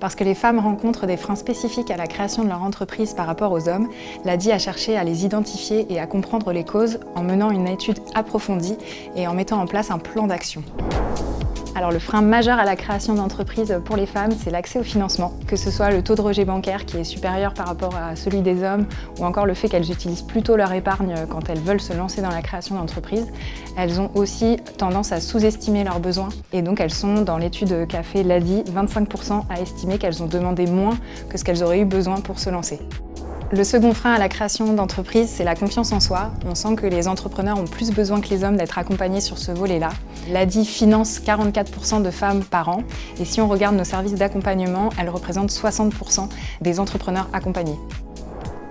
Parce que les femmes rencontrent des freins spécifiques à la création de leur entreprise par rapport aux hommes, l'ADI a cherché à les identifier et à comprendre les causes en menant une étude approfondie et en mettant en place un plan d'action. Alors le frein majeur à la création d'entreprises pour les femmes, c'est l'accès au financement, que ce soit le taux de rejet bancaire qui est supérieur par rapport à celui des hommes, ou encore le fait qu'elles utilisent plutôt leur épargne quand elles veulent se lancer dans la création d'entreprises. Elles ont aussi tendance à sous-estimer leurs besoins, et donc elles sont, dans l'étude qu'a fait l'ADI, 25% à estimer qu'elles ont demandé moins que ce qu'elles auraient eu besoin pour se lancer. Le second frein à la création d'entreprise, c'est la confiance en soi. On sent que les entrepreneurs ont plus besoin que les hommes d'être accompagnés sur ce volet-là. L'ADI finance 44% de femmes par an, et si on regarde nos services d'accompagnement, elles représentent 60% des entrepreneurs accompagnés.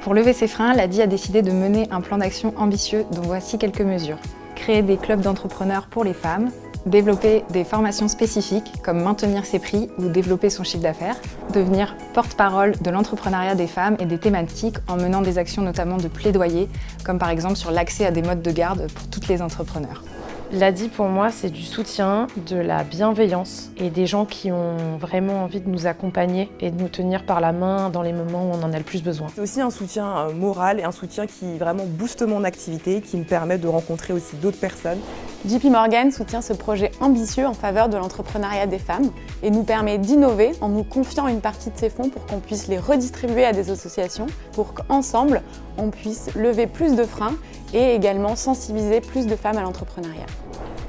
Pour lever ces freins, l'ADI a décidé de mener un plan d'action ambitieux dont voici quelques mesures. Créer des clubs d'entrepreneurs pour les femmes, développer des formations spécifiques comme maintenir ses prix ou développer son chiffre d'affaires, devenir porte-parole de l'entrepreneuriat des femmes et des thématiques en menant des actions notamment de plaidoyer, comme par exemple sur l'accès à des modes de garde pour toutes les entrepreneurs. L'ADI pour moi c'est du soutien, de la bienveillance et des gens qui ont vraiment envie de nous accompagner et de nous tenir par la main dans les moments où on en a le plus besoin. C'est aussi un soutien moral et un soutien qui vraiment booste mon activité, qui me permet de rencontrer aussi d'autres personnes. JP Morgan soutient ce projet ambitieux en faveur de l'entrepreneuriat des femmes et nous permet d'innover en nous confiant une partie de ces fonds pour qu'on puisse les redistribuer à des associations pour qu'ensemble on puisse lever plus de freins et également sensibiliser plus de femmes à l'entrepreneuriat.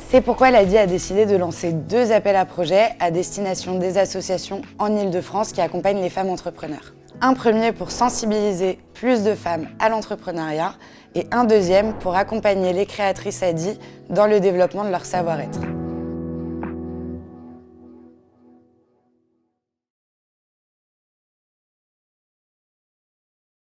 C'est pourquoi l'ADI a décidé de lancer 2 appels à projets à destination des associations en Île-de-France qui accompagnent les femmes entrepreneurs. Un premier pour sensibiliser plus de femmes à l'entrepreneuriat et un deuxième pour accompagner les créatrices ADI dans le développement de leur savoir-être.